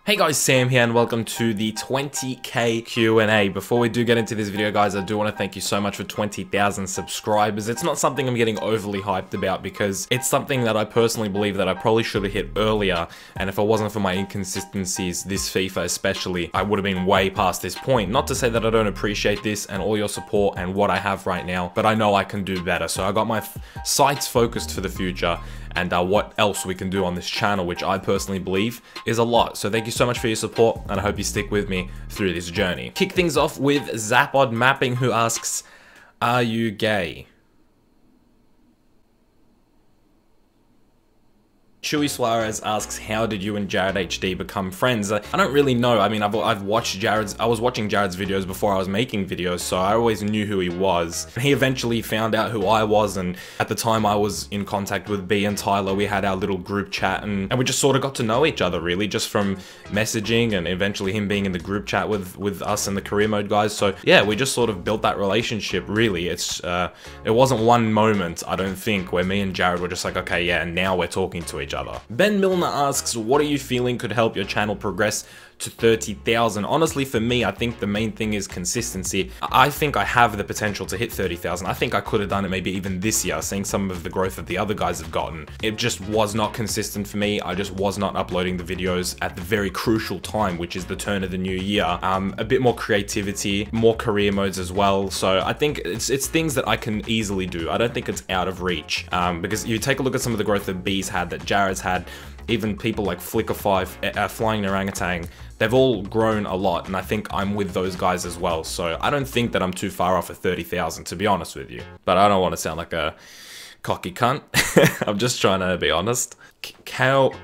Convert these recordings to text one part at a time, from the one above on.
Hey guys, Sam here and welcome to the 20k Q&A. Before we do get into this video guys, I do want to thank you so much for 20,000 subscribers. It's not something I'm getting overly hyped about because it's something that I personally believe that I probably should have hit earlier, and if it wasn't for my inconsistencies this FIFA especially, I would have been way past this point. Not to say that I don't appreciate this and all your support and what I have right now, but I know I can do better. So I got my sights focused for the future and what else we can do on this channel, which I personally believe is a lot. So thank you so much for your support, and I hope you stick with me through this journey. Kick things off with Zapod Mapping, who asks, are you gay? Chewy Suarez asks, how did you and Jared HD become friends? I don't really know. I mean, I've watched Jared's, I was watching Jared's videos before I was making videos, so I always knew who he was. He eventually found out who I was, and at the time I was in contact with B and Tyler. We had our little group chat, and we just sort of got to know each other really, just from messaging, and eventually him being in the group chat with us and the career mode guys. So yeah, we just sort of built that relationship really. It wasn't one moment, I don't think, where me and Jared were just like, okay, yeah, and now we're talking to each other. Ben Milner asks, what are you feeling could help your channel progress to 30,000? Honestly, for me, I think the main thing is consistency. I think I have the potential to hit 30,000. I think I could have done it maybe even this year, seeing some of the growth that the other guys have gotten. It just was not consistent for me. I just was not uploading the videos at the very crucial time, which is the turn of the new year. A bit more creativity, more career modes as well. So I think it's things that I can easily do. I don't think it's out of reach, because you take a look at some of the growth that B's had, that Jared's had, even people like Flicker5, Flying Orangutan, they've all grown a lot, and I think I'm with those guys as well. So I don't think that I'm too far off at 30,000, to be honest with you. But I don't want to sound like a cocky cunt. I'm just trying to be honest. Kaon?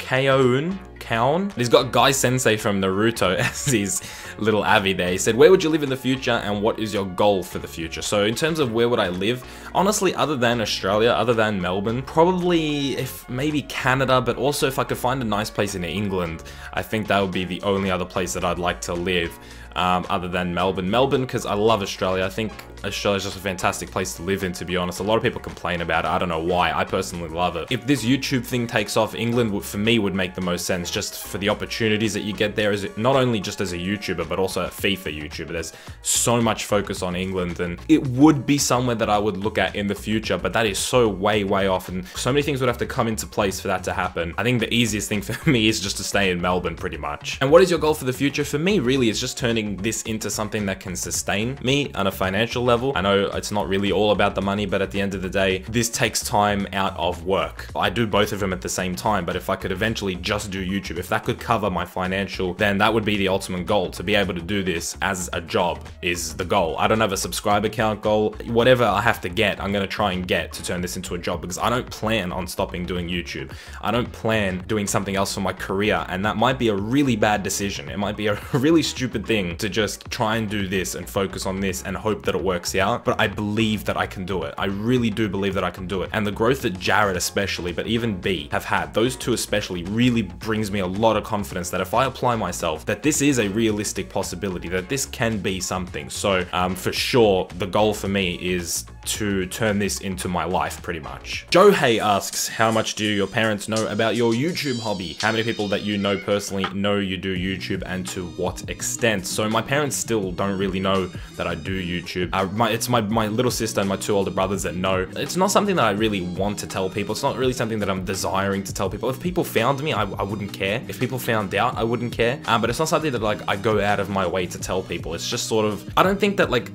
He's got Guy Sensei from Naruto as his little Avi there. He said, where would you live in the future and what is your goal for the future? So in terms of where would I live, honestly, other than Australia, other than Melbourne, probably maybe Canada, but also if I could find a nice place in England, I think that would be the only other place that I'd like to live. Other than Melbourne, because I love Australia. I think Australia's just a fantastic place to live in, to be honest. A lot of people complain about it. I don't know why. I personally love it. If this YouTube thing takes off, England for me would make the most sense, just for the opportunities that you get there, as not only just as a YouTuber, but also a FIFA YouTuber. There's so much focus on England, and it would be somewhere that I would look at in the future, but that is so way off, and so many things would have to come into place for that to happen. I think the easiest thing for me is just to stay in Melbourne, pretty much. And what is your goal for the future? For me, really, it's just turning this into something that can sustain me on a financial level. I know it's not really all about the money, but at the end of the day, this takes time out of work. I do both of them at the same time, but if I could eventually just do YouTube, if that could cover my financial, then that would be the ultimate goal. To be able to do this as a job is the goal. I don't have a subscriber count goal. Whatever I have to get, I'm going to try and get to turn this into a job, because I don't plan on stopping doing YouTube. I don't plan doing something else for my career, and that might be a really bad decision. It might be a really stupid thing to just try and do this and focus on this and hope that it works out, but I believe that I can do it. I really do believe that I can do it. And the growth that Jared especially, but even B, have had, those two especially, really brings me a lot of confidence that if I apply myself, that this is a realistic possibility, that this can be something. So for sure, the goal for me is to turn this into my life, pretty much. Johei asks, how much do your parents know about your YouTube hobby? How many people that you know personally know you do YouTube, and to what extent? So my parents still don't really know that I do YouTube. It's my little sister and my two older brothers that know. It's not something that I really want to tell people. It's not really something that I'm desiring to tell people. If people found me, I wouldn't care. If people found out, I wouldn't care. But it's not something that like I go out of my way to tell people. It's just sort of, I don't think that like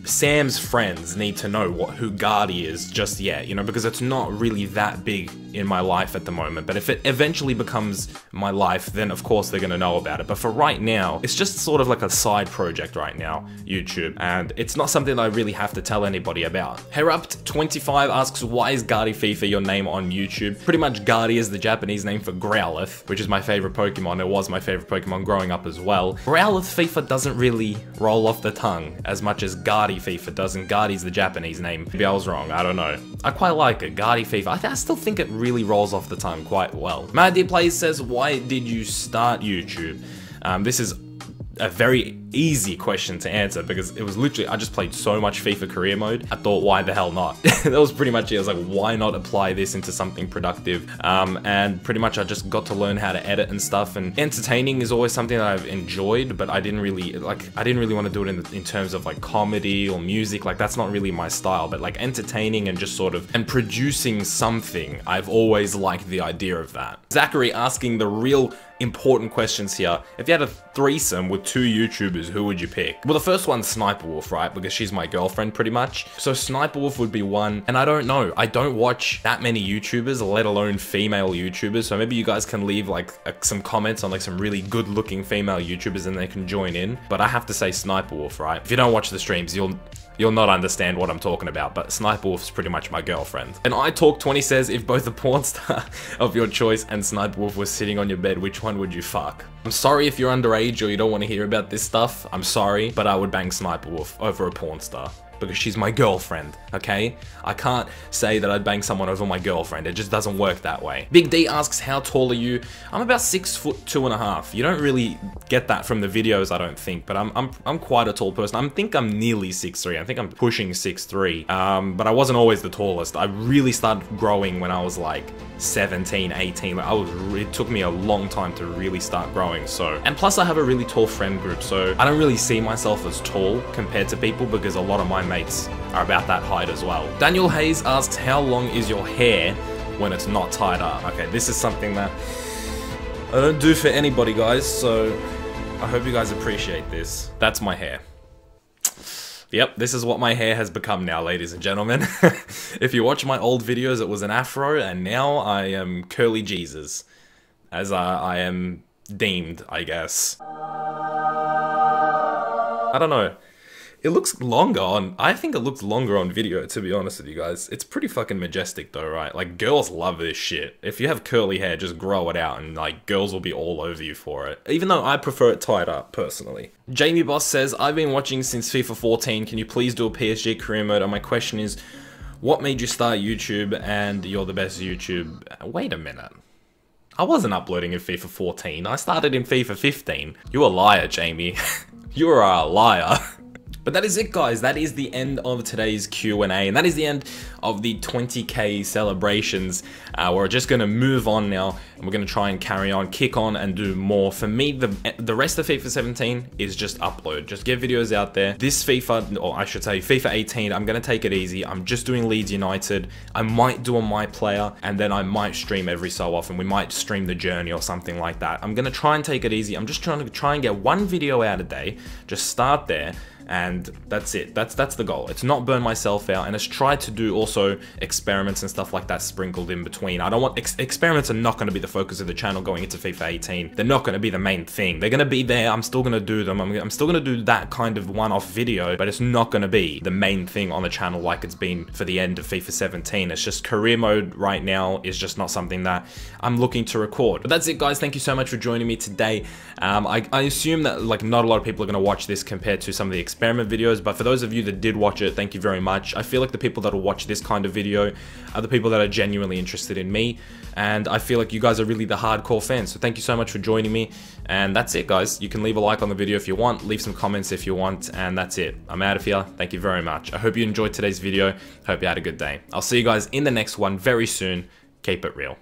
Sam's friends need to know who Guardy is just yet, you know, because it's not really that big in my life at the moment. But if it eventually becomes my life, then of course they're gonna know about it. But for right now, it's just sort of like a side project right now, YouTube, and it's not something that I really have to tell anybody about. Herupt25 asks, why is Guardy FIFA your name on YouTube? Pretty much Guardy is the Japanese name for Growlithe, which is my favorite Pokemon. It was my favorite Pokemon growing up as well. Growlithe FIFA doesn't really roll off the tongue as much as Guardy FIFA doesn't. Guardy's the Japanese name. Maybe I was wrong, I don't know. I quite like it, Guardy FIFA. I still think it really rolls off the tongue quite well. Mad Dear Plays says, why did you start YouTube? This is a very easy question to answer because it was literally, I just played so much FIFA career mode. I thought, why the hell not? That was pretty much it. I was like, why not apply this into something productive? And pretty much I just got to learn how to edit and stuff, and entertaining is always something that I've enjoyed, but I didn't really want to do it in terms of like comedy or music. Like that's not really my style, but like entertaining and just sort of, and producing something, I've always liked the idea of that. Zachary asking the real important questions here. If you had a threesome with 2 YouTubers, who would you pick? Well, the first one's Sniper Wolf, right? Because she's my girlfriend pretty much. So Sniper Wolf would be one, and I don't know. I don't watch that many YouTubers, let alone female YouTubers. So maybe you guys can leave like some comments on like some really good looking female YouTubers and they can join in. But I have to say Sniper Wolf, right? If you don't watch the streams, you'll not understand what I'm talking about, but Sniper Wolf's pretty much my girlfriend. And iTalk20 says, if both a porn star of your choice and Sniper Wolf was sitting on your bed, which one would you fuck? I'm sorry if you're underage or you don't want to hear about this stuff. I'm sorry, but I would bang Sniper Wolf over a porn star. Because she's my girlfriend, okay? I can't say that I'd bang someone over my girlfriend. It just doesn't work that way. Big D asks, how tall are you? I'm about 6'2.5". You don't really get that from the videos, I don't think, but I'm quite a tall person. I think I'm nearly 6'3". I think I'm pushing 6'3". But I wasn't always the tallest. I really started growing when I was like 17, 18. It took me a long time to really start growing, so. And plus I have a really tall friend group, so I don't really see myself as tall compared to people because a lot of my mates are about that height as well. Daniel Hayes asks, how long is your hair when it's not tied up? Okay, this is something that I don't do for anybody, guys, so I hope you guys appreciate this. That's my hair. Yep, this is what my hair has become now, ladies and gentlemen. If you watch my old videos, it was an afro, and now I am curly Jesus, as I am deemed, I guess. I don't know. It looks longer on, I think it looks longer on video, to be honest with you guys. It's pretty fucking majestic though, right? Like, girls love this shit. If you have curly hair, just grow it out and like, girls will be all over you for it. Even though I prefer it tied up, personally. Jamie Boss says, I've been watching since FIFA 14. Can you please do a PSG career mode? And my question is, what made you start YouTube and you're the best YouTube? Wait a minute. I wasn't uploading in FIFA 14. I started in FIFA 15. You a liar, Jamie. You are a liar. But that is it, guys. That is the end of today's Q&A, and that is the end of the 20k celebrations. We're just going to move on now, and we're going to try and carry on, kick on, and do more. For me, the rest of FIFA 17 is just upload. Just get videos out there. This FIFA, or I should say FIFA 18, I'm going to take it easy. I'm just doing Leeds United. I might do a My Player, and then I might stream every so often. We might stream the journey or something like that. I'm going to try and take it easy. I'm just trying to get one video out a day. Just start there. And that's it. That's the goal. It's not burn myself out, and it's try to do also experiments and stuff like that sprinkled in between. I don't want experiments are not going to be the focus of the channel going into FIFA 18. They're not going to be the main thing. They're going to be there. I'm still going to do them. I'm still going to do that kind of one-off video, but it's not going to be the main thing on the channel like it's been for the end of FIFA 17. It's just career mode right now is just not something that I'm looking to record. But that's it, guys. Thank you so much for joining me today. I assume that like not a lot of people are going to watch this compared to some of the experiment videos, but for those of you that did watch it, thank you very much. I feel like the people that will watch this kind of video are the people that are genuinely interested in me, and I feel like you guys are really the hardcore fans, so thank you so much for joining me. And that's it, guys. You can leave a like on the video if you want, leave some comments if you want, and that's it. I'm out of here. Thank you very much. I hope you enjoyed today's video. Hope you had a good day. I'll see you guys in the next one very soon. Keep it real.